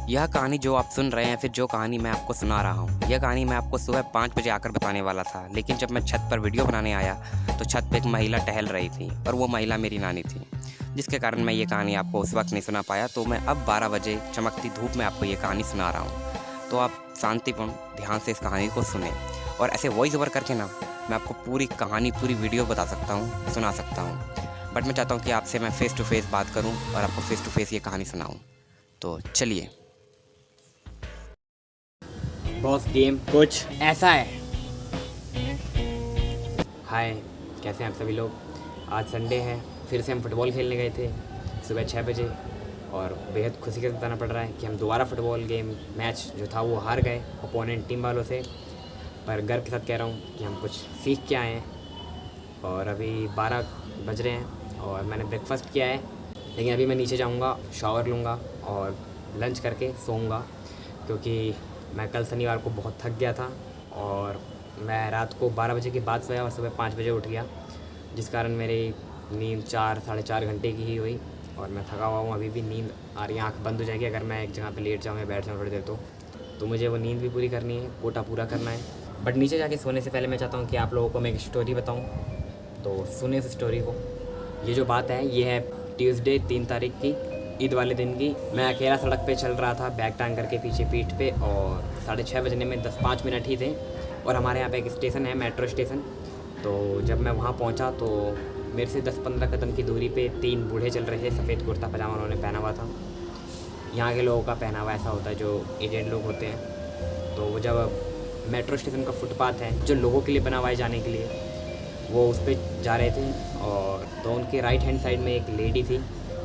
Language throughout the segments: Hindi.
यह कहानी जो आप सुन रहे हैं, फिर जो कहानी मैं आपको सुना रहा हूँ, यह कहानी मैं आपको सुबह 5 बजे आकर बताने वाला था। लेकिन जब मैं छत पर वीडियो बनाने आया तो छत पे एक महिला टहल रही थी और वो महिला मेरी नानी थी, जिसके कारण मैं ये कहानी आपको उस वक्त नहीं सुना पाया। तो मैं अब 12 बजे चमकती धूप में आपको ये कहानी सुना रहा हूँ। तो आप शांतिपूर्ण ध्यान से इस कहानी को सुने और ऐसे वॉइस ओवर करके ना मैं आपको पूरी कहानी, पूरी वीडियो बता सकता हूँ, सुना सकता हूँ। बट मैं चाहता हूँ कि आपसे मैं फ़ेस टू फेस बात करूँ और आपको फ़ेस टू फेस ये कहानी सुनाऊँ। तो चलिए। बॉस गेम कुछ ऐसा है। हाय, कैसे हैं आप सभी लोग। आज संडे है, फिर से हम फुटबॉल खेलने गए थे सुबह 6 बजे और बेहद खुशी के बताना पड़ रहा है कि हम दोबारा फुटबॉल गेम मैच जो था वो हार गए अपोनेंट टीम वालों से। पर गर्व के साथ कह रहा हूँ कि हम कुछ सीख के आए हैं। और अभी 12 बज रहे हैं और मैंने ब्रेकफास्ट किया है, लेकिन अभी मैं नीचे जाऊँगा, शावर लूँगा और लंच करके सोऊंगा, क्योंकि मैं कल शनिवार को बहुत थक गया था और मैं रात को 12 बजे के बाद सोया और सुबह 5 बजे उठ गया, जिस कारण मेरी नींद 4 साढ़े 4 घंटे की ही हुई और मैं थका हुआ हूँ। अभी भी नींद आ रही है, आँख बंद हो जाएगी अगर मैं एक जगह पे लेट जाऊँ या बैठ जाऊँ थोड़ी देर। तो मुझे वो नींद भी पूरी करनी है, कोटा पूरा करना है। बट नीचे जाके सोने से पहले मैं चाहता हूँ कि आप लोगों को मैं एक स्टोरी बताऊँ, तो सुने इस स्टोरी को। ये जो बात है ये है ट्यूसडे 3 तारीख की, ईद वाले दिन की। मैं अकेला सड़क पे चल रहा था बैग टांग करके पीछे पीठ पे, और 6:30 बजने में 10-5 मिनट ही थे और हमारे यहाँ पे एक स्टेशन है, मेट्रो स्टेशन। तो जब मैं वहाँ पहुँचा तो मेरे से 10-15 कदम की दूरी पे 3 बूढ़े चल रहे थे। सफ़ेद कुर्ता पजामा उन्होंने पहना हुआ था। यहाँ के लोगों का पहनावा ऐसा होता है, जो एजेड लोग होते हैं। तो वो जब मेट्रो स्टेशन का फुटपाथ है जो लोगों के लिए बना हुआ है जाने के लिए, वो उस पर जा रहे थे। और तो उनके राइट हैंड साइड में एक लेडी थी।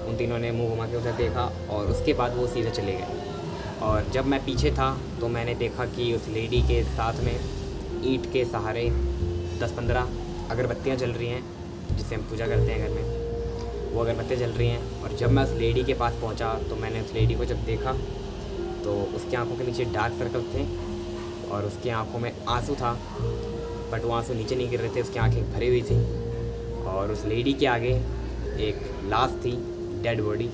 उन तीनों ने मुंह घुमा के उधर देखा और उसके बाद वो सीधे चले गए। और जब मैं पीछे था तो मैंने देखा कि उस लेडी के साथ में ईंट के सहारे 10-15 अगरबत्तियाँ जल रही हैं, जिसे हम पूजा करते हैं घर में। वो अगरबत्तियाँ जल रही हैं। और जब मैं उस लेडी के पास पहुंचा तो मैंने उस लेडी को जब देखा तो उसकी आंखों के नीचे डार्क सर्कल्स थे और उसकी आंखों में आंसू था, बट वो आंसू नीचे नहीं गिर रहे थे, उसकी आंखें भरी हुई थी। और उस लेडी के आगे एक लाश थी, डेड बॉडी,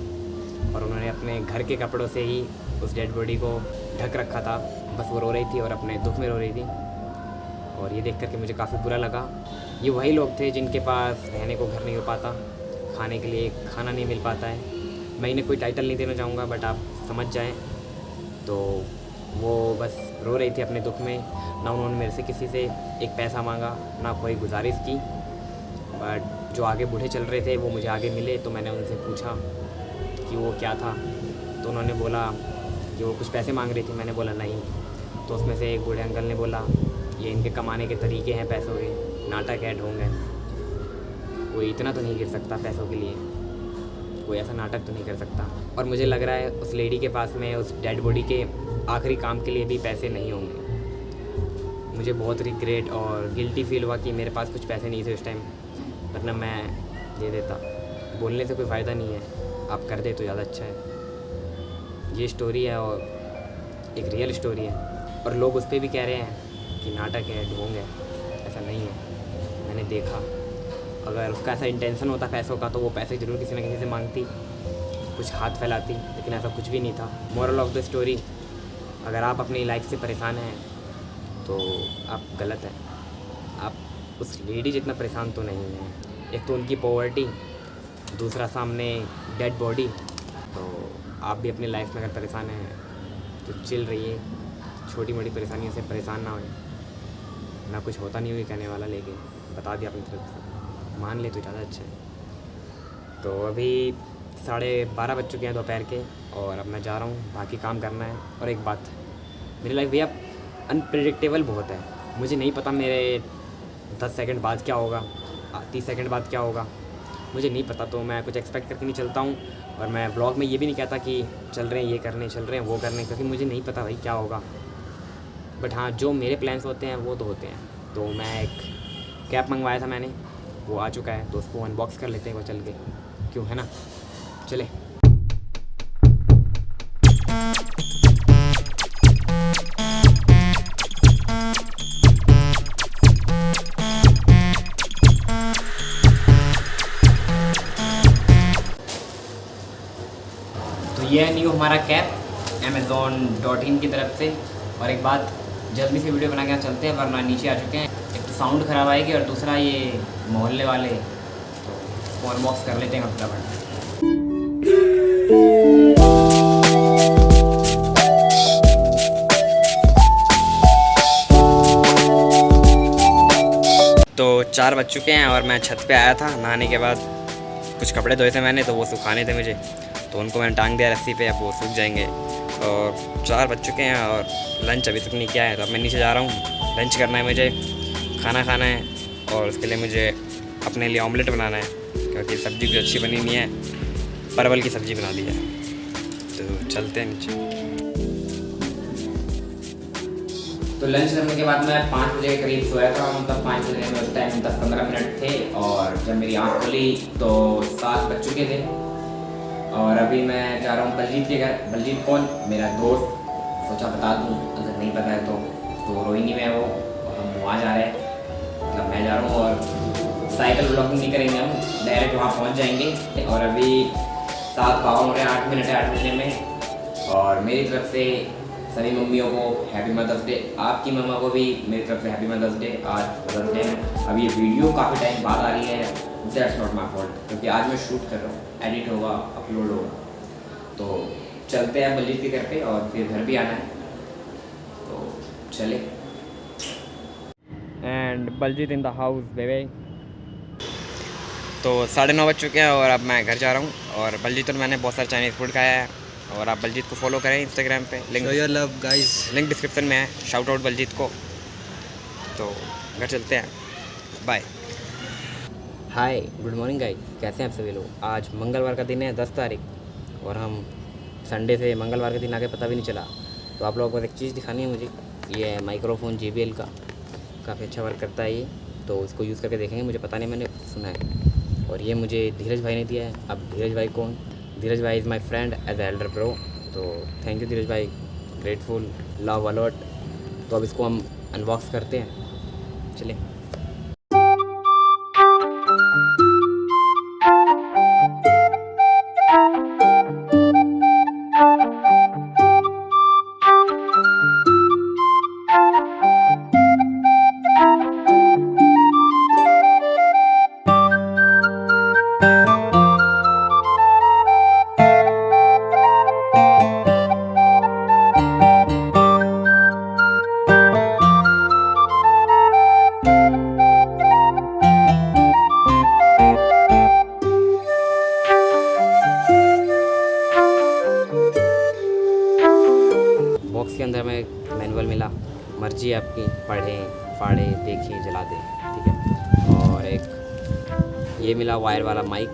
और उन्होंने अपने घर के कपड़ों से ही उस डेड बॉडी को ढक रखा था। बस वो रो रही थी और अपने दुख में रो रही थी। और ये देख करके मुझे काफ़ी बुरा लगा। ये वही लोग थे जिनके पास रहने को घर नहीं हो पाता, खाने के लिए खाना नहीं मिल पाता है। मैं इन्हें कोई टाइटल नहीं देना चाहूँगा, बट आप समझ जाएँ। तो वो बस रो रही थी अपने दुख में। ना उन्होंने मेरे से किसी से एक पैसा मांगा, ना कोई गुजारिश की। बट जो आगे बूढ़े चल रहे थे वो मुझे आगे मिले, तो मैंने उनसे पूछा कि वो क्या था। तो उन्होंने बोला कि वो कुछ पैसे मांग रही थी। मैंने बोला नहीं। तो उसमें से एक बूढ़े अंकल ने बोला, ये इनके कमाने के तरीके हैं पैसों के, नाटक है, ढोंग है। कोई इतना तो नहीं गिर सकता पैसों के लिए, कोई ऐसा नाटक तो नहीं कर सकता। और मुझे लग रहा है उस लेडी के पास में उस डेड बॉडी के आखिरी काम के लिए भी पैसे नहीं होंगे। मुझे बहुत रिग्रेट और गिल्टी फील हुआ कि मेरे पास कुछ पैसे नहीं थे उस टाइम, वरना मैं दे देता। बोलने से कोई फ़ायदा नहीं है, आप कर दे तो ज़्यादा अच्छा है। ये स्टोरी है और एक रियल स्टोरी है, और लोग उस पर भी कह रहे हैं कि नाटक है, ढोंग है। ऐसा नहीं है, मैंने देखा। अगर उसका ऐसा इंटेंशन होता पैसों का तो वो पैसे ज़रूर किसी न किसी से मांगती, कुछ हाथ फैलाती, लेकिन ऐसा कुछ भी नहीं था। मोरल ऑफ द स्टोरी, अगर आप अपनी लाइफ से परेशान हैं तो आप गलत हैं। आप उस लेडी जितना परेशान तो नहीं हैं। एक तो उनकी पॉवर्टी, दूसरा सामने डेड बॉडी। तो आप भी अपनी लाइफ में अगर परेशान हैं तो चिल रहिए, छोटी मोटी परेशानियों से परेशान ना होए। ना कुछ होता नहीं हुई कहने वाला, लेकिन बता दिया अपनी तरफ से, मान ले तो ज़्यादा अच्छा है। तो अभी 12:30 बज चुके हैं दोपहर के और अब मैं जा रहा हूँ, बाकी काम करना है। और एक बात, मेरी लाइफ भैया अनप्रेडिक्टेबल बहुत है। मुझे नहीं पता मेरे 10 सेकंड बाद क्या होगा, 30 सेकंड बाद क्या होगा, मुझे नहीं पता। तो मैं कुछ एक्सपेक्ट करके नहीं चलता हूँ। और मैं ब्लॉग में ये भी नहीं कहता कि चल रहे हैं ये करने, चल रहे हैं वो करने, क्योंकि मुझे नहीं पता भाई क्या होगा। बट हाँ, जो मेरे प्लान्स होते हैं वो तो होते हैं। तो मैं एक कैप मंगवाया था मैंने, वो आ चुका है, तो उसको अनबॉक्स कर लेते हैं वो चल के, क्यों, है ना। चले। तो ये है न्यू हमारा कैप, amazon.in की तरफ से। और एक बात, जल्दी से वीडियो बना के चलते हैं वरना नीचे आ चुके हैं। एक तो साउंड ख़राब आएगी और दूसरा ये मोहल्ले वाले, तो इसको अनबॉक्स कर लेते हैं फटाफट। तो 4 बज चुके हैं और मैं छत पे आया था नहाने के बाद। कुछ कपड़े धोए थे मैंने, तो वो सुखाने थे मुझे, तो उनको मैंने टांग दिया रस्सी पे, अब वो सूख जाएंगे। और 4 बज चुके हैं और लंच अभी तक नहीं किया है, तो अब मैं नीचे जा रहा हूँ। लंच करना है मुझे, खाना खाना है, और उसके लिए मुझे अपने लिए ऑमलेट बनाना है, क्योंकि सब्ज़ी कुछ अच्छी बनी नहीं है, परवल की सब्ज़ी बना दी है। तो चलते हैं नीचे। तो लंच करने के बाद मैं 5 बजे के करीब सोया था, मतलब 5 बजे में उस टाइम 10-15 मिनट थे, और जब मेरी आँख खुली तो 7 बज चुके थे। और अभी मैं जा रहा हूँ बलजीत के घर। बलजीत कौन? मेरा दोस्त, सोचा बता दूँ, अगर नहीं पता है तो रोहिणी में है वो, और हम वहाँ जा रहे हैं, मतलब मैं जा रहा हूँ। और साइकिल ब्लॉगिंग नहीं करेंगे हम, डायरेक्ट वहाँ पहुँच जाएंगे। और अभी 7:52 हो रहे हैं, 8 मिनट है 8 बजे में। और मेरी तरफ से सभी मम्मियों को हैप्पी मदर्स डे। आपकी मम्मा को भी मेरी तरफ से हैप्पी मदर्स डे। आज मदर्स डे है। अब ये वीडियो काफ़ी टाइम बाद आ रही है, दैट्स नॉट माई फॉल्ट, क्योंकि आज मैं शूट कर रहा हूँ, एडिट होगा, अपलोड होगा। तो चलते हैं बलजीत के घर पे, और फिर घर भी आना है, तो चले। And Baljeet in the house बेबे। तो 9:30 बज चुके हैं और अब मैं घर जा रहा हूँ। और बलजीत और मैंने बहुत सारा चाइनीज़ फूड खाया है। और आप बलजीत को फॉलो करें इंस्टाग्राम पे, लिंक डिस्क्रिप्शन में है। शाउट आउट बलजीत को। तो घर चलते हैं, बाय। हाय, गुड मॉर्निंग गाइस, कैसे हैं आप सभी लोग? आज मंगलवार का दिन है, 10 तारीख, और हम संडे से मंगलवार के दिन आगे पता भी नहीं चला। तो आप लोगों को एक चीज़ दिखानी है मुझे। ये है माइक्रोफोन JBL का, काफ़ी अच्छा वर्क करता है ये, तो इसको यूज़ करके देखेंगे। मुझे पता नहीं, मैंने सुना है। और ये मुझे धीरज भाई ने दिया है। अब धीरज भाई कौन? धीरज भाई is my friend as elder bro. तो थैंक यू धीरज भाई, ग्रेटफुल, लव अलॉट। तो अब इसको हम अनबॉक्स करते हैं, चलिए। बॉक्स के अंदर में मैनुअल मिला, मर्जी आपकी, पढ़ें, फाड़ें, देखें, जला दें, ठीक है। और एक ये मिला वायर वाला माइक,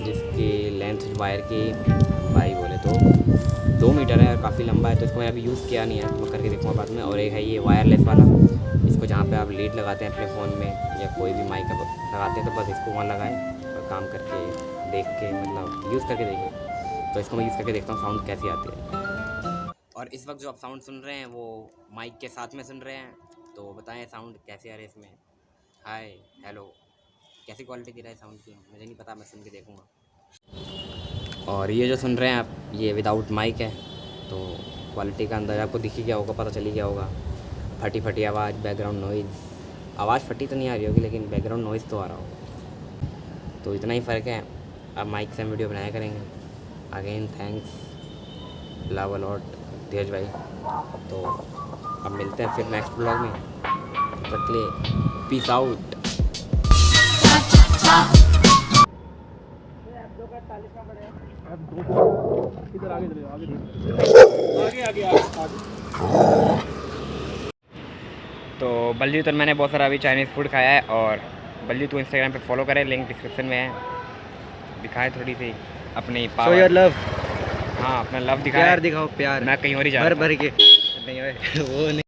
जिसकी लेंथ वायर की भाई बोले तो 2 मीटर है और काफ़ी लंबा है। तो इसको मैं अभी यूज़ किया नहीं है, मैं करके देखूँगा बाद में। और एक है ये वायरलेस वाला, इसको जहाँ पे आप लीड लगाते हैं अपने फ़ोन में या कोई भी माइक लगाते हैं, तो बस इसको वहाँ लगाएं और काम करके देख के, मतलब यूज़ करके देखें। तो इसको मैं यूज़ करके देखता हूँ साउंड कैसी आती है। और इस वक्त जो आप साउंड सुन रहे हैं वो माइक के साथ में सुन रहे हैं, तो बताएं साउंड कैसे आ रहे हैं इसमें। हाय, हेलो, कैसी क्वालिटी दे रहा है साउंड की, मुझे नहीं पता, मैं सुन के देखूँगा। और ये जो सुन रहे हैं आप, ये विदाउट माइक है, तो क्वालिटी का अंदाज़ा आपको दिख ही गया होगा, पता चल ही गया होगा। फटी फटी आवाज़, बैकग्राउंड नॉइज़, आवाज़ फटी तो नहीं आ रही होगी, लेकिन बैकग्राउंड नॉइज़ तो आ रहा होगा। तो इतना ही फ़र्क है। अब माइक से हम वीडियो बनाया करेंगे। अगेन थैंक्स, लव अलॉट धीरज भाई। तो अब मिलते हैं फिर नेक्स्ट ब्लॉग में, तब तक के लिए पीस आउट। तो बलजीत और मैंने बहुत सारा अभी चाइनीज़ फूड खाया है। और बलजीत को इंस्टाग्राम पे फॉलो करें, लिंक डिस्क्रिप्शन में है। दिखाए थोड़ी सी अपनी पावर, लव। हाँ, अपना लव दिखाओ, प्यार दिखाओ, प्यार। मैं कहीं और ही जा रहा हूं। भर के नहीं वो नहीं।